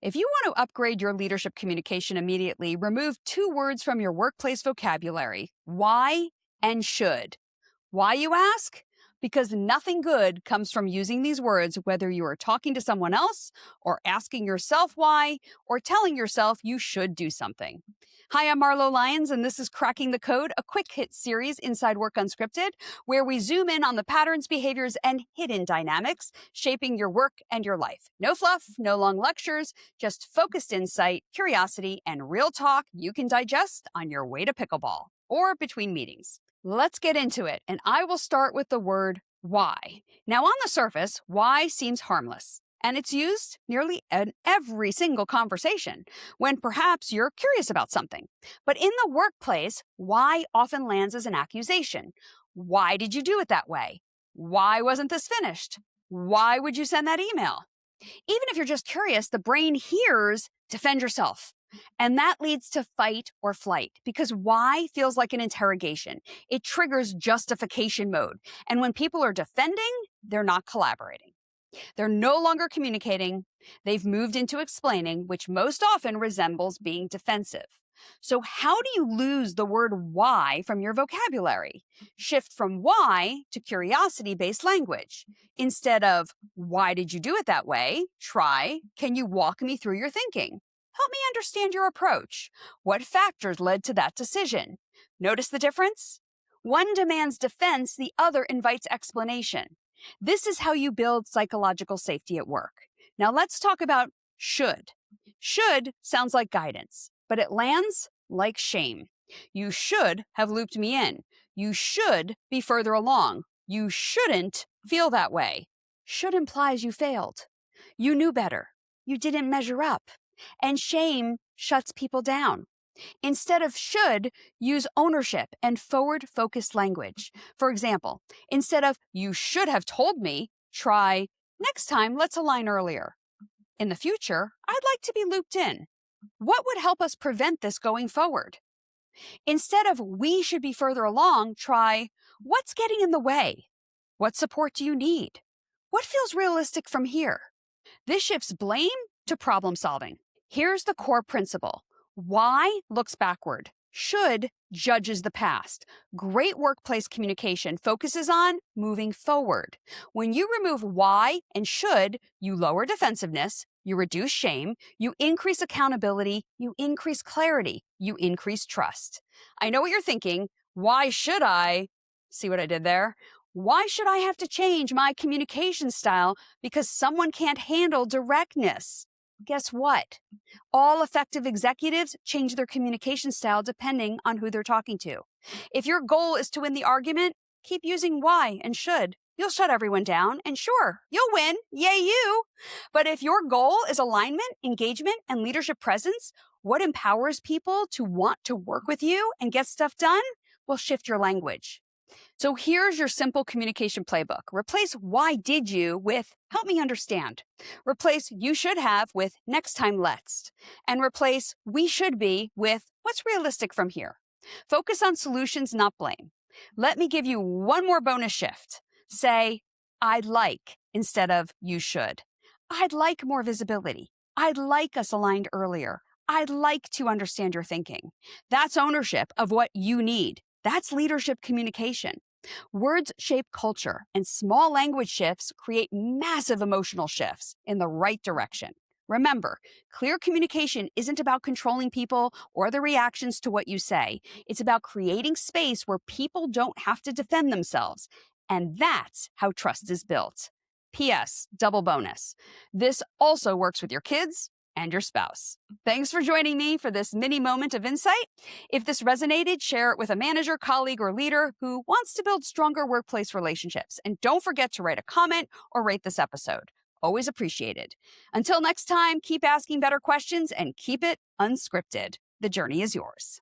If you want to upgrade your leadership communication immediately, remove two words from your workplace vocabulary: why and should. Why, you ask? Because nothing good comes from using these words, whether you are talking to someone else, or asking yourself why, or telling yourself you should do something. Hi, I'm Marlo Lyons, and this is Cracking the Code, a quick hit series inside Work Unscripted, where we zoom in on the patterns, behaviors, and hidden dynamics shaping your work and your life. No fluff, no long lectures, just focused insight, curiosity, and real talk you can digest on your way to pickleball or between meetings. Let's get into it, and I will start with the word why. Now, on the surface, why seems harmless, and it's used nearly in every single conversation when perhaps you're curious about something. But in the workplace, why often lands as an accusation. Why did you do it that way? Why wasn't this finished? Why would you send that email? Even if you're just curious, the brain hears defend yourself. And that leads to fight or flight, because why feels like an interrogation. It triggers justification mode. And when people are defending, they're not collaborating. They're no longer communicating. They've moved into explaining, which most often resembles being defensive. So how do you lose the word why from your vocabulary? Shift from why to curiosity-based language. Instead of, why did you do it that way? Try, can you walk me through your thinking? Help me understand your approach. What factors led to that decision? Notice the difference? One demands defense, the other invites explanation. This is how you build psychological safety at work. Now let's talk about should. Should sounds like guidance, but it lands like shame. You should have looped me in. You should be further along. You shouldn't feel that way. Should implies you failed. You knew better. You didn't measure up. And shame shuts people down. Instead of should, use ownership and forward-focused language. For example, instead of you should have told me, try next time let's align earlier. In the future, I'd like to be looped in. What would help us prevent this going forward? Instead of we should be further along, try what's getting in the way? What support do you need? What feels realistic from here? This shifts blame to problem solving. Here's the core principle. Why looks backward. Should judges the past. Great workplace communication focuses on moving forward. When you remove why and should, you lower defensiveness, you reduce shame, you increase accountability, you increase clarity, you increase trust. I know what you're thinking. Why should I? See what I did there? Why should I have to change my communication style because someone can't handle directness? Guess what? All effective executives change their communication style depending on who they're talking to. If your goal is to win the argument, keep using why and should. You'll shut everyone down, and sure, you'll win. Yay, you! But if your goal is alignment, engagement, and leadership presence, what empowers people to want to work with you and get stuff done will shift your language. So here's your simple communication playbook. Replace why did you with help me understand. Replace you should have with next time let's. And replace we should be with what's realistic from here. Focus on solutions, not blame. Let me give you one more bonus shift. Say, I'd like instead of you should. I'd like more visibility. I'd like us aligned earlier. I'd like to understand your thinking. That's ownership of what you need. That's leadership communication. Words shape culture, and small language shifts create massive emotional shifts in the right direction. Remember, clear communication isn't about controlling people or their reactions to what you say. It's about creating space where people don't have to defend themselves. And that's how trust is built. P.S. Double bonus. This also works with your kids and your spouse. Thanks for joining me for this mini moment of insight. If this resonated, share it with a manager, colleague, or leader who wants to build stronger workplace relationships. And don't forget to write a comment or rate this episode. Always appreciated. Until next time, keep asking better questions and keep it unscripted. The journey is yours.